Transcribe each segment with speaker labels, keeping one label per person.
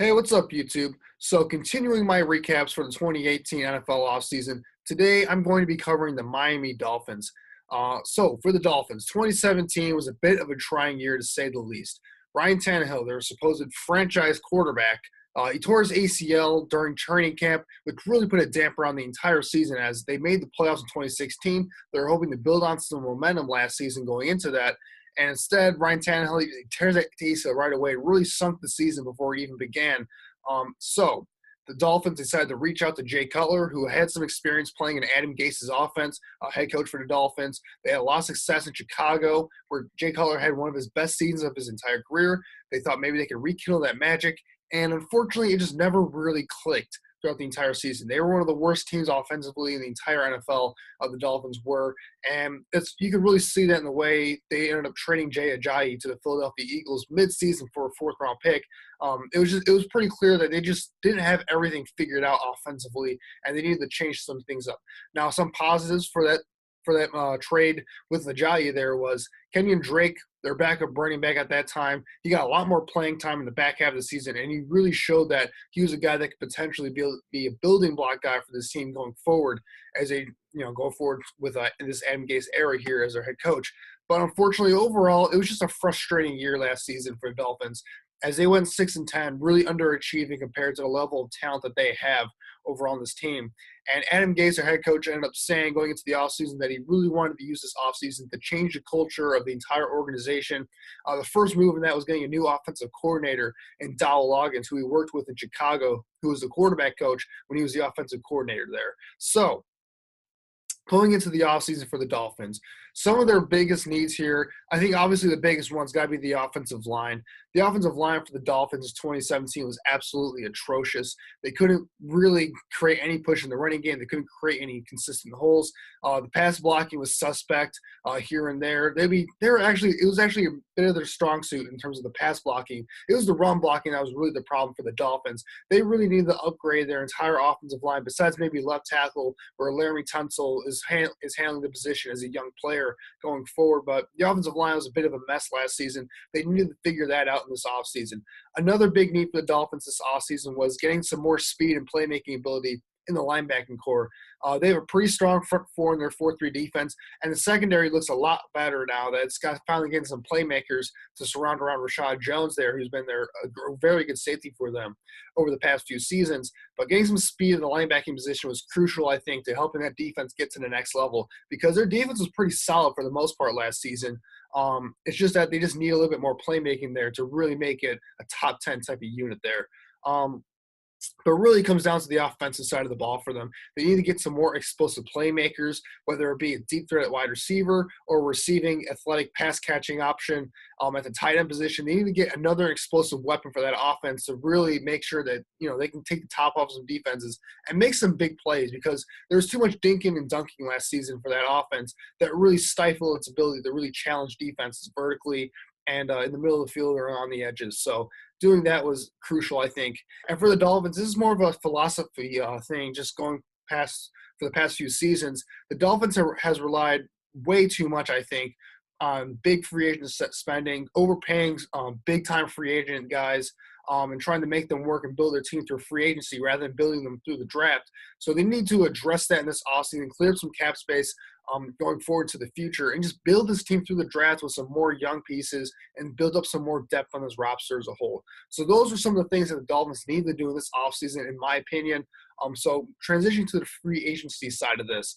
Speaker 1: Hey, what's up, YouTube? So, continuing my recaps for the 2018 NFL offseason, today I'm going to be covering the Miami Dolphins. For the Dolphins, 2017 was a bit of a trying year to say the least. Ryan Tannehill, their supposed franchise quarterback, he tore his ACL during training camp, which really put a damper on the entire season as they made the playoffs in 2016. They were hoping to build on some momentum last season going into that. And instead, Ryan Tannehill tears that ACL right away. It really sunk the season before it even began. The Dolphins decided to reach out to Jay Cutler, who had some experience playing in Adam Gase's offense, head coach for the Dolphins. They had a lot of success in Chicago, where Jay Cutler had one of his best seasons of his entire career. They thought maybe they could rekindle that magic, and unfortunately, it just never really clicked throughout the entire season. They were one of the worst teams offensively in the entire NFL. The Dolphins were, and you could really see that in the way they ended up trading Jay Ajayi to the Philadelphia Eagles mid-season for a fourth-round pick. It was pretty clear that they just didn't have everything figured out offensively, and they needed to change some things up. Now, some positives for that trade with Ajayi there was Kenyon Drake, their backup running back at that time. He got a lot more playing time in the back half of the season, and he really showed that he was a guy that could potentially be a building block guy for this team going forward as they go forward with in this Adam Gase era here as their head coach. But unfortunately, overall, it was just a frustrating year last season for the Dolphins as they went 6-10, really underachieving compared to the level of talent that they have overall on this team. And Adam Gase, their head coach, ended up saying going into the offseason that he really wanted to use this offseason to change the culture of the entire organization. The first move in that was getting a new offensive coordinator in Dowell Loggins, who he worked with in Chicago, who was the quarterback coach when he was the offensive coordinator there. So, going into the offseason for the Dolphins, some of their biggest needs here, I think obviously the biggest one's got to be the offensive line. The offensive line for the Dolphins in 2017 was absolutely atrocious. They couldn't really create any push in the running game. They couldn't create any consistent holes. The pass blocking was suspect here and there. It was actually a bit of their strong suit in terms of the pass blocking. It was the run blocking that was really the problem for the Dolphins. They really needed to upgrade their entire offensive line, besides maybe left tackle, where Laramie Tunsil is handling the position as a young player going forward. But the offensive line was a bit of a mess last season. They needed to figure that out in this offseason. Another big need for the Dolphins this offseason was getting some more speed and playmaking ability in the linebacking core. They have a pretty strong front four in their 4-3 defense, and the secondary looks a lot better now that it's finally getting some playmakers to surround around Rashad Jones there, who's been a very good safety for them over the past few seasons. But getting some speed in the linebacking position was crucial, I think, to helping that defense get to the next level, because their defense was pretty solid for the most part last season. It's just that they just need a little bit more playmaking there to really make it a top 10 type of unit there. But really comes down to the offensive side of the ball for them. They need to get some more explosive playmakers, whether it be a deep threat at wide receiver or receiving athletic pass-catching option at the tight end position. They need to get another explosive weapon for that offense to really make sure that they can take the top off some defenses and make some big plays, because there was too much dinking and dunking last season for that offense that really stifled its ability to really challenge defenses vertically and in the middle of the field or on the edges. So doing that was crucial, I think. And for the Dolphins, this is more of a philosophy thing, just going past for the past few seasons. The Dolphins has relied way too much, I think, on big free agent spending, overpaying big-time free agent guys, and trying to make them work and build their team through free agency rather than building them through the draft. So they need to address that in this offseason, clear up some cap space going forward to the future, and just build this team through the draft with some more young pieces and build up some more depth on this roster as a whole. So those are some of the things that the Dolphins need to do in this offseason, in my opinion. So transitioning to the free agency side of this,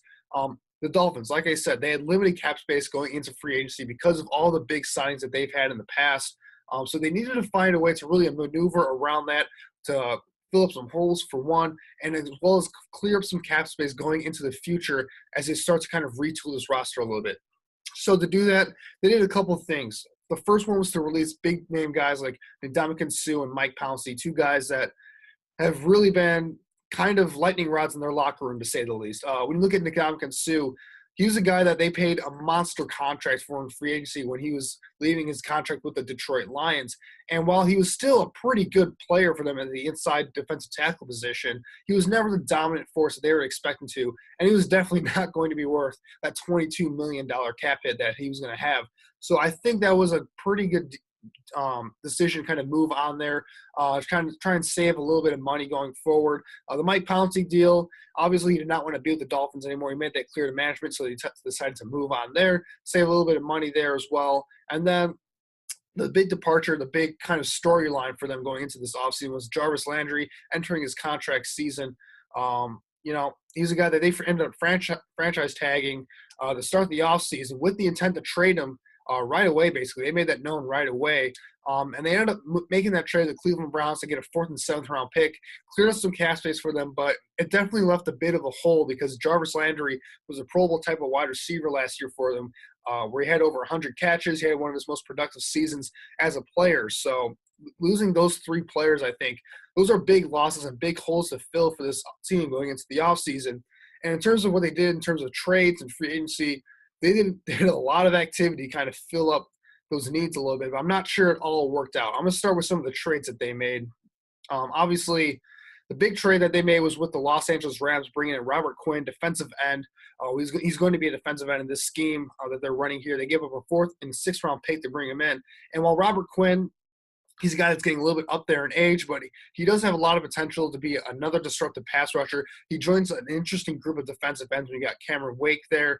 Speaker 1: the Dolphins, like I said, they had limited cap space going into free agency because of all the big signings that they've had in the past. So they needed to find a way to really maneuver around that to fill up some holes for one, and as well as clear up some cap space going into the future as they start to kind of retool this roster a little bit. So to do that, they did a couple of things. The first one was to release big-name guys like Ndamukong Suh and Mike Pouncey, two guys that have really been kind of lightning rods in their locker room, to say the least. When you look at Ndamukong Suh, he was a guy that they paid a monster contract for in free agency when he was leaving his contract with the Detroit Lions. And while he was still a pretty good player for them at the inside defensive tackle position, he was never the dominant force that they were expecting to. And he was definitely not going to be worth that $22 million cap hit that he was going to have. So I think that was a pretty good decision kind of move on there, try and save a little bit of money going forward. The Mike Pouncey deal, obviously he did not want to be with the Dolphins anymore. He made that clear to management, so he decided to move on there, save a little bit of money there as well. And then the big departure, the big kind of storyline for them going into this offseason was Jarvis Landry entering his contract season. He's a guy that they ended up franchise tagging to start the offseason with the intent to trade him right away, basically. They made that known right away. And they ended up making that trade to the Cleveland Browns to get a 4th and 7th round pick. Cleared up some cap space for them, but it definitely left a bit of a hole because Jarvis Landry was a Pro Bowl type of wide receiver last year for them, where he had over 100 catches. He had one of his most productive seasons as a player. So losing those 3 players, I think, those are big losses and big holes to fill for this team going into the offseason. And in terms of what they did in terms of trades and free agency, they did a lot of activity kind of fill up those needs a little bit, but I'm not sure it all worked out. I'm going to start with some of the trades that they made. Obviously, the big trade that they made was with the Los Angeles Rams, bringing in Robert Quinn, defensive end. He's going to be a defensive end in this scheme that they're running here. They gave up a 4th and 6th round pick to bring him in. And while Robert Quinn, he's a guy that's getting a little bit up there in age, but he does have a lot of potential to be another disruptive pass rusher. He joins an interesting group of defensive ends. We got Cameron Wake there,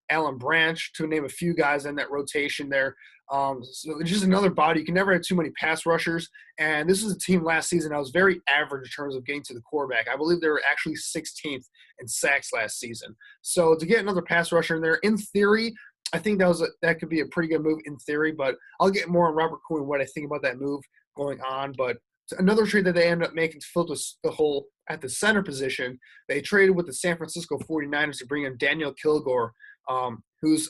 Speaker 1: Alan Branch, to name a few guys in that rotation there. So it's just another body. You can never have too many pass rushers. And this was a team last season that was very average in terms of getting to the quarterback. I believe they were actually 16th in sacks last season. So to get another pass rusher in there, in theory, I think that could be a pretty good move in theory, but I'll get more on Robert Quinn, what I think about that move going on. But another trade that they ended up making to fill the hole at the center position, they traded with the San Francisco 49ers to bring in Daniel Kilgore, who's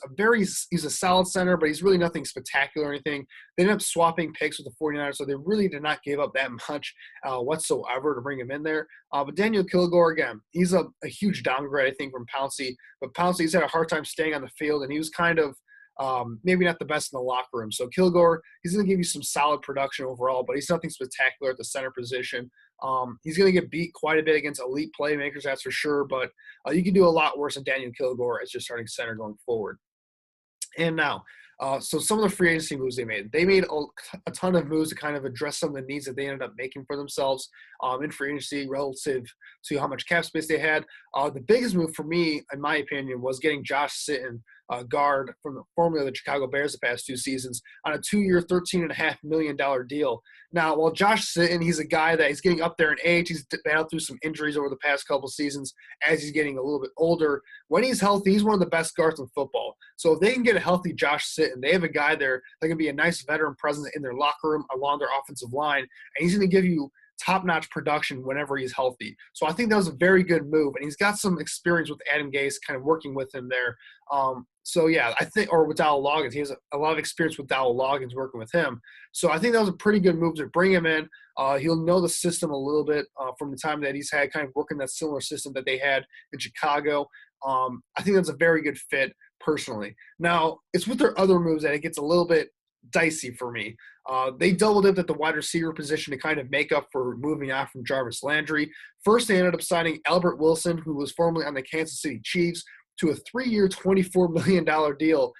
Speaker 1: he's a solid center, but he's really nothing spectacular or anything. They ended up swapping picks with the 49ers, so they really did not give up that much whatsoever to bring him in there. But Daniel Kilgore, again, he's a huge downgrade, I think, from Pouncey. But Pouncey's had a hard time staying on the field, and he was kind of maybe not the best in the locker room. So Kilgore, he's going to give you some solid production overall, but he's nothing spectacular at the center position. He's going to get beat quite a bit against elite playmakers, that's for sure, but you can do a lot worse than Daniel Kilgore as your starting center going forward. And now, so some of the free agency moves they made a ton of moves to kind of address some of the needs that they ended up making for themselves in free agency relative to how much cap space they had. The biggest move for me, in my opinion, was getting Josh Sitton, guard from formerly the Chicago Bears the past 2 seasons, on a 2-year, $13.5 million deal. Now, while Josh Sitton, he's a guy that he's getting up there in age. He's battled through some injuries over the past couple seasons as he's getting a little bit older. When he's healthy, he's one of the best guards in football. So if they can get a healthy Josh Sitton, they have a guy there that can be a nice veteran presence in their locker room along their offensive line, and he's going to give you top-notch production whenever he's healthy. So I think that was a very good move, and he's got some experience with Adam Gase kind of working with him there. So, yeah, I think – or with Dowell Loggins. He has a lot of experience with Dowell Loggins working with him. So I think that was a pretty good move to bring him in. He'll know the system a little bit from the time that he's had kind of working that similar system that they had in Chicago. I think that's a very good fit personally. Now, it's with their other moves that it gets a little bit dicey for me. They doubled it at the wide receiver position to kind of make up for moving out from Jarvis Landry. First, they ended up signing Albert Wilson, who was formerly on the Kansas City Chiefs, to a 3-year, $24 million deal.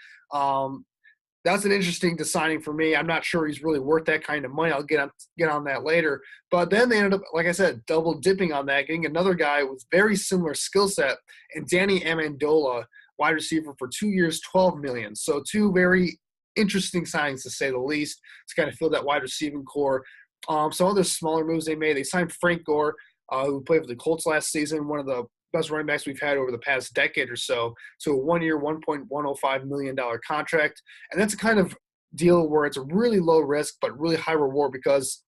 Speaker 1: That's an interesting signing for me. I'm not sure he's really worth that kind of money. I'll get on that later. But then they ended up, like I said, double dipping on that, getting another guy with very similar skill set, and Danny Amendola, wide receiver, for 2 years, $12 million. So 2 very interesting signings, to say the least, to kind of fill that wide receiving core. Some other smaller moves they made. They signed Frank Gore, who played for the Colts last season, one of the best running backs we've had over the past decade or so, to a 1-year, $1.105 million contract. And that's a kind of deal where it's a really low risk but really high reward, because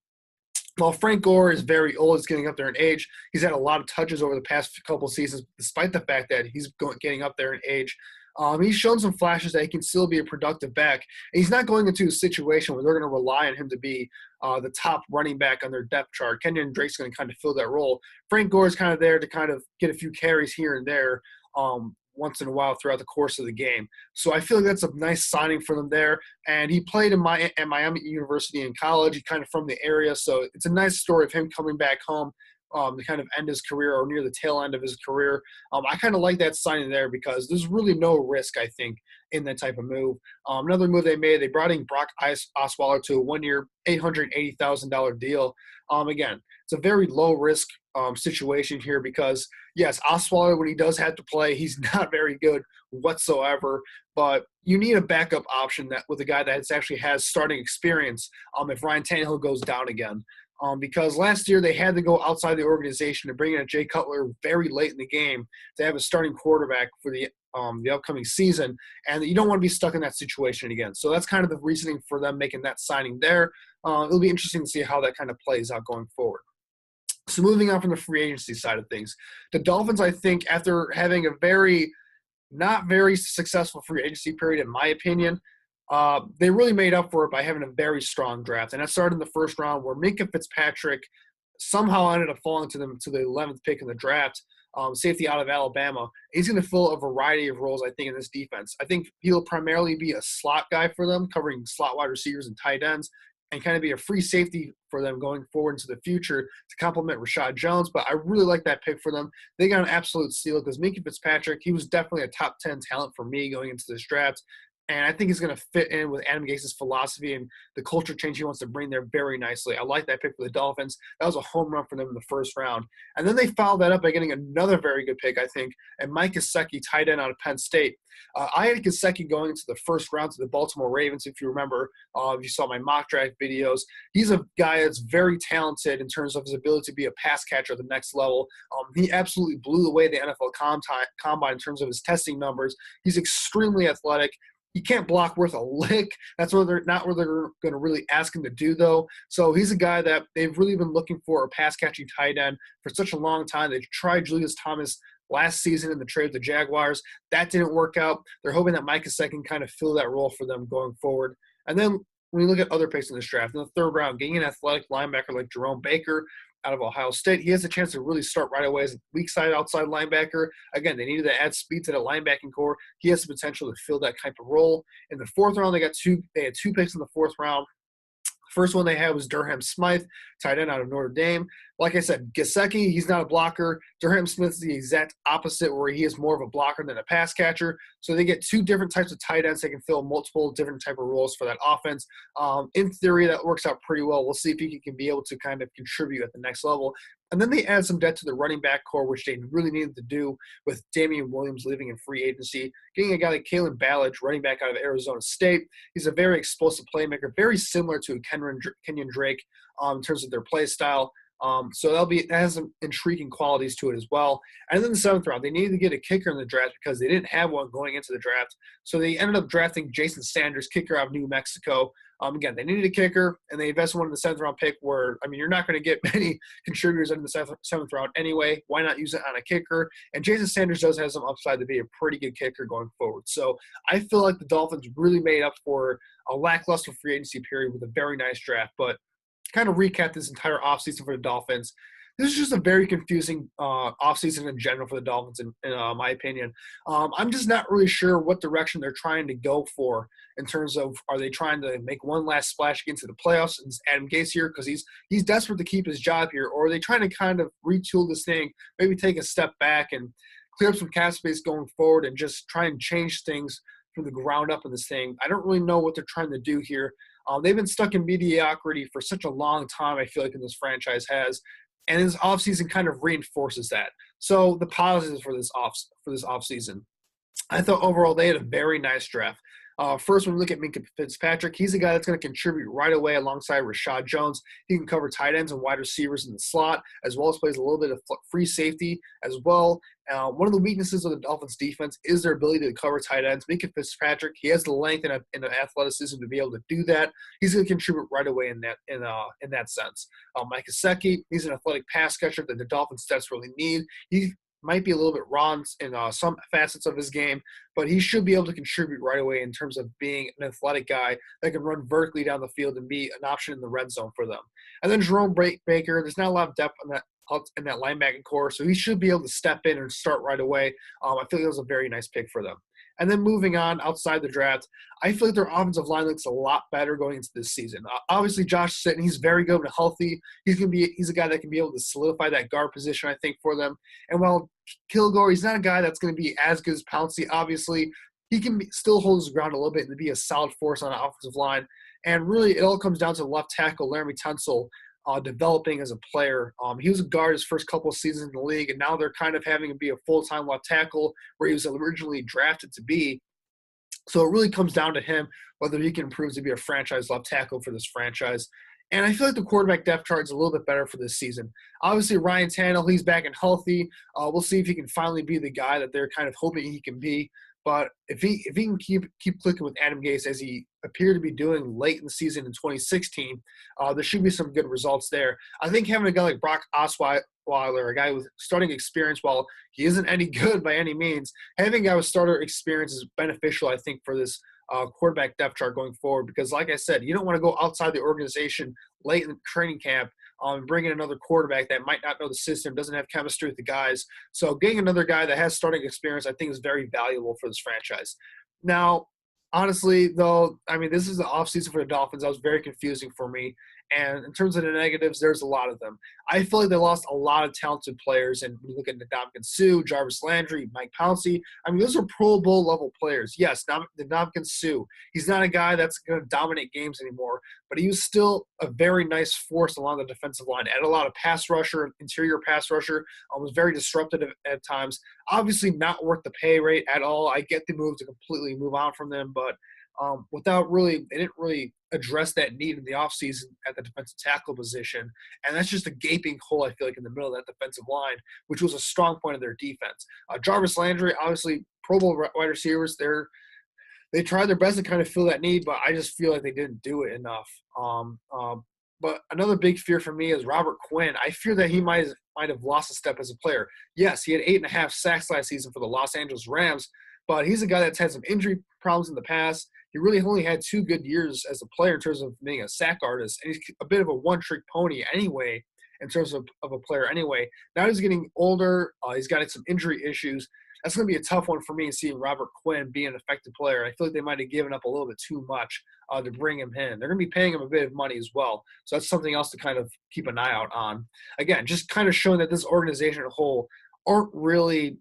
Speaker 1: while Frank Gore is very old, he's getting up there in age, he's had a lot of touches over the past couple seasons, despite the fact that he's getting up there in age. He's shown some flashes that he can still be a productive back. And he's not going into a situation where they're going to rely on him to be the top running back on their depth chart. Kenyon Drake's going to kind of fill that role. Frank Gore is kind of there to kind of get a few carries here and there once in a while throughout the course of the game. So I feel like that's a nice signing for them there. And he played at Miami University in college. He's kind of from the area. So it's a nice story of him coming back home to kind of end his career or near the tail end of his career. I kind of like that signing there because there's really no risk, I think, in that type of move. Another move they made, they brought in Brock Osweiler to a 1-year, $880,000 deal. Again, it's a very low risk situation here because, yes, Osweiler, when he does have to play, he's not very good whatsoever. But you need a backup option that with a guy that actually has starting experience if Ryan Tannehill goes down again. Because last year they had to go outside the organization to bring in Jay Cutler very late in the game to have a starting quarterback for the upcoming season, and you don't want to be stuck in that situation again. So that's kind of the reasoning for them making that signing there. It'll be interesting to see how that kind of plays out going forward. So moving on from the free agency side of things, the Dolphins, I think, after having a not very successful free agency period, in my opinion, they really made up for it by having a very strong draft. And that started in the first round where Minkah Fitzpatrick somehow ended up falling to the 11th pick in the draft, safety out of Alabama. He's going to fill a variety of roles, I think, in this defense. I think he'll primarily be a slot guy for them, covering slot wide receivers and tight ends, and kind of be a free safety for them going forward into the future to complement Rashad Jones. But I really like that pick for them. They got an absolute steal because Minkah Fitzpatrick, he was definitely a top 10 talent for me going into this draft. And I think he's going to fit in with Adam Gase's philosophy and the culture change he wants to bring there very nicely. I like that pick for the Dolphins. That was a home run for them in the first round. And then they followed that up by getting another very good pick, I think, and Mike Gesicki, tight end out of Penn State. I had Gesicki going into the first round to the Baltimore Ravens, if you remember, if you saw my mock draft videos. He's a guy that's very talented in terms of his ability to be a pass catcher at the next level. He absolutely blew away the NFL Combine in terms of his testing numbers. He's extremely athletic. He can't block worth a lick. That's what they're going to really ask him to do, though. So he's a guy that they've really been looking for, a pass-catching tight end for such a long time. They tried Julius Thomas last season in the trade with the Jaguars. That didn't work out. They're hoping that Mike Gesicki can kind of fill that role for them going forward. And then when you look at other picks in this draft, in the third round, getting an athletic linebacker like Jerome Baker out of Ohio State, he has a chance to really start right away as a weak side outside linebacker. Again, they needed to add speed to the linebacking core. He has the potential to fill that type of role. In the fourth round, they had two picks in the fourth round. First one they had was Durham Smythe, tight end out of Notre Dame. Like I said, Gesicki, he's not a blocker. Durham Smith is the exact opposite, where he is more of a blocker than a pass catcher. So they get two different types of tight ends. They can fill multiple different type of roles for that offense. In theory, that works out pretty well. We'll see if he can be able to kind of contribute at the next level. And then they add some depth to the running back core, which they really needed to do with Damian Williams leaving in free agency. Getting a guy like Kalen Ballage, running back out of Arizona State. He's a very explosive playmaker, very similar to Kenyon Drake in terms of their play style. So that has some intriguing qualities to it as well. And then the seventh round, they needed to get a kicker in the draft because they didn't have one going into the draft. So they ended up drafting Jason Sanders, kicker out of New Mexico. Again, they needed a kicker, and they invested one in the seventh round pick where, I mean, you're not going to get many contributors in the seventh round anyway. Why not use it on a kicker? And Jason Sanders does have some upside to be a pretty good kicker going forward. So I feel like the Dolphins really made up for a lackluster free agency period with a very nice draft. But kind of recap this entire offseason for the Dolphins. This is just a very confusing offseason in general for the Dolphins, in my opinion. I'm just not really sure what direction they're trying to go for in terms of, are they trying to make one last splash into the playoffs and Adam Gase here because he's desperate to keep his job here, or are they trying to kind of retool this thing, maybe take a step back and clear up some cap space going forward and just try and change things from the ground up in this thing? I don't really know what they're trying to do here. They've been stuck in mediocrity for such a long time, I feel like, in this franchise has. And this offseason kind of reinforces that. So the positives for this offseason, I thought overall they had a very nice draft. First, when we look at Minkah Fitzpatrick, he's a guy that's going to contribute right away alongside Rashad Jones. He can cover tight ends and wide receivers in the slot, as well as plays a little bit of free safety as well. One of the weaknesses of the Dolphins' defense is their ability to cover tight ends. Minkah Fitzpatrick, he has the length and the athleticism to be able to do that. He's going to contribute right away in that sense. Mike Gesicki, he's an athletic pass catcher that the Dolphins desperately need. He might be a little bit raw in some facets of his game, but he should be able to contribute right away in terms of being an athletic guy that can run vertically down the field and be an option in the red zone for them. And then Jerome Baker, there's not a lot of depth in that linebacking core, so he should be able to step in and start right away. I feel like that was a very nice pick for them. And then moving on outside the draft, I feel like their offensive line looks a lot better going into this season. Obviously, Josh Sitton, he's very good and healthy. He's a guy that can be able to solidify that guard position, I think, for them. And while Kilgore, he's not a guy that's going to be as good as Pouncey, obviously, he can still hold his ground a little bit and be a solid force on the offensive line. And really, it all comes down to left tackle Laramie Tunsil developing as a player. He was a guard his first couple of seasons in the league, and now they're kind of having him be a full-time left tackle where he was originally drafted to be. So it really comes down to him whether he can improve to be a franchise left tackle for this franchise. And I feel like the quarterback depth chart is a little bit better for this season. Obviously, Ryan Tannehill, he's back and healthy. We'll see if he can finally be the guy that they're kind of hoping he can be. But if he can keep clicking with Adam Gase as he appeared to be doing late in the season in 2016, there should be some good results there. I think having a guy like Brock Osweiler, a guy with starting experience, while he isn't any good by any means, having a guy with starter experience is beneficial, I think, for this quarterback depth chart going forward. Because, like I said, you don't want to go outside the organization late in the training camp and bring in another quarterback that might not know the system, doesn't have chemistry with the guys. So getting another guy that has starting experience, I think, is very valuable for this franchise. Now, honestly, though, I mean, this is the offseason for the Dolphins. That was very confusing for me. And in terms of the negatives, there's a lot of them. I feel like they lost a lot of talented players. And when you look at Ndamukong Suh, Jarvis Landry, Mike Pouncey, I mean, those are Pro Bowl level players. Yes, Ndamukong Suh, he's not a guy that's going to dominate games anymore, but he was still a very nice force along the defensive line. Had a lot of pass rusher, interior pass rusher, was very disruptive at times. Obviously not worth the pay rate at all. I get the move to completely move on from them, but they didn't really address that need in the offseason at the defensive tackle position. And that's just a gaping hole, I feel like, in the middle of that defensive line, which was a strong point of their defense. Jarvis Landry, obviously, Pro Bowl wide receivers, they tried their best to kind of fill that need, but I just feel like they didn't do it enough. But another big fear for me is Robert Quinn. I fear that he might have lost a step as a player. Yes, he had 8.5 sacks last season for the Los Angeles Rams, but he's a guy that's had some injury problems in the past. He really only had 2 good years as a player in terms of being a sack artist, and he's a bit of a one-trick pony anyway in terms of a player anyway. Now he's getting older. He's got some injury issues. That's going to be a tough one for me, seeing Robert Quinn be an effective player. I feel like they might have given up a little bit too much to bring him in. They're going to be paying him a bit of money as well. So that's something else to kind of keep an eye out on. Again, just kind of showing that this organization as a whole aren't really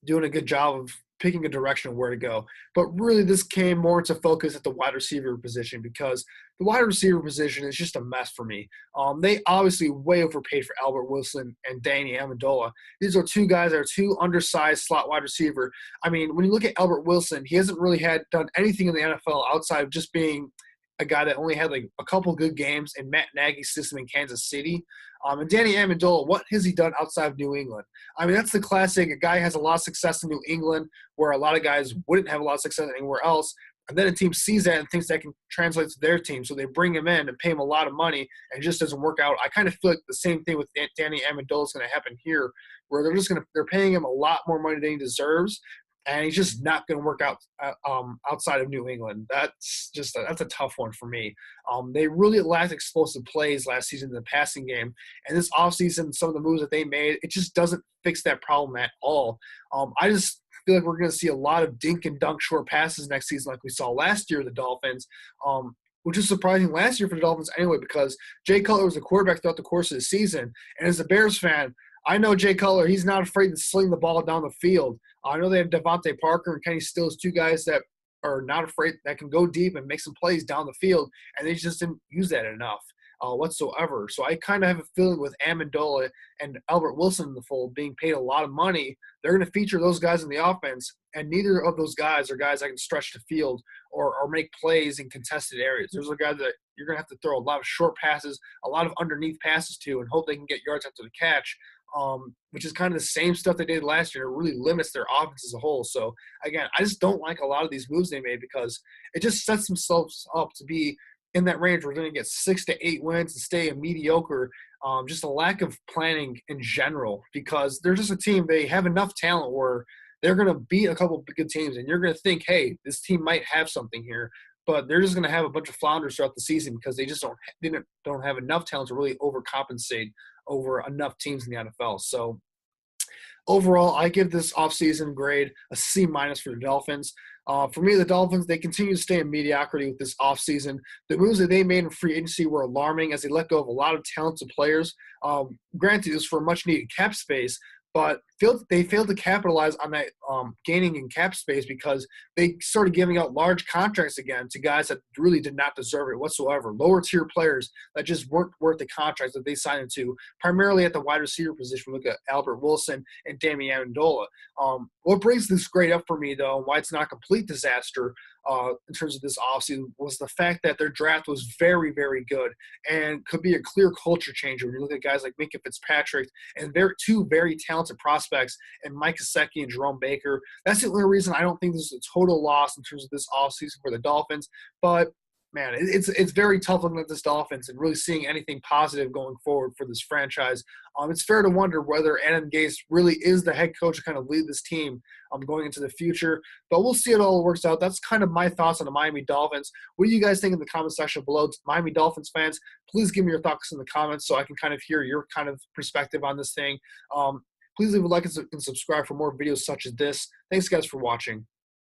Speaker 1: doing a good job of picking a direction of where to go. But really, this came more into focus at the wide receiver position, because the wide receiver position is just a mess for me. They obviously way overpaid for Albert Wilson and Danny Amendola. These are 2 guys that are 2 undersized slot wide receiver. I mean, when you look at Albert Wilson, he hasn't really done anything in the NFL outside of just being a guy that only had like a couple good games in Matt Nagy's system in Kansas City. And Danny Amendola, what has he done outside of New England? I mean, that's the classic. A guy has a lot of success in New England where a lot of guys wouldn't have a lot of success anywhere else. And then a team sees that and thinks that can translate to their team. So they bring him in and pay him a lot of money, and it just doesn't work out. I kind of feel like the same thing with Danny Amendola is going to happen here, where they're paying him a lot more money than he deserves, and he's just not going to work out outside of New England. That's a tough one for me. They really lacked explosive plays last season in the passing game, and this offseason, some of the moves that they made, it just doesn't fix that problem at all. I just feel like we're going to see a lot of dink and dunk short passes next season like we saw last year with the Dolphins, which is surprising last year for the Dolphins anyway, because Jay Cutler was a quarterback throughout the course of the season. And as a Bears fan, I know Jay Cutler, he's not afraid to sling the ball down the field. I know they have Devontae Parker and Kenny Stills, 2 guys that are not afraid, that can go deep and make some plays down the field, and they just didn't use that enough whatsoever. So I kind of have a feeling with Amendola and Albert Wilson in the fold being paid a lot of money, they're going to feature those guys in the offense, and neither of those guys are guys that can stretch the field or make plays in contested areas. Those are guys that you're going to have to throw a lot of short passes, a lot of underneath passes to, and hope they can get yards after the catch. Which is kind of the same stuff they did last year. It really limits their offense as a whole. So, again, I just don't like a lot of these moves they made, because it just sets themselves up to be in that range. We're going to get 6 to 8 wins and stay a mediocre. Just a lack of planning in general, because they're just a team. They have enough talent where they're going to beat a couple of good teams, and you're going to think, hey, this team might have something here. But they're just going to have a bunch of flounders throughout the season because they just don't have enough talent to really overcompensate over enough teams in the NFL. So Overall, I give this offseason grade a C minus for the Dolphins. For me, the Dolphins, they continue to stay in mediocrity with this offseason. The moves that they made in free agency were alarming as they let go of a lot of talented players. Granted, it was for much needed cap space, but they failed to capitalize on that gaining in cap space because they started giving out large contracts again to guys that really did not deserve it whatsoever. Lower tier players that just weren't worth the contracts that they signed into, primarily at the wide receiver position. Look at Albert Wilson and Miaimi Dolphins. What brings this grade up for me, though, and why it's not a complete disaster in terms of this offseason, was the fact that their draft was very, very good and could be a clear culture changer when you look at guys like Minkah Fitzpatrick and they're two very talented prospects and Mike Gesicki and Jerome Baker. That's the only reason I don't think this is a total loss in terms of this offseason for the Dolphins. But man, it's very tough looking at this Dolphins and really seeing anything positive going forward for this franchise. It's fair to wonder whether Adam Gase really is the head coach to kind of lead this team going into the future. But we'll see how it all works out. That's kind of my thoughts on the Miami Dolphins. What do you guys think in the comment section below? Miami Dolphins fans, please give me your thoughts in the comments so I can kind of hear your kind of perspective on this thing. Please leave a like and subscribe for more videos such as this. Thanks, guys, for watching.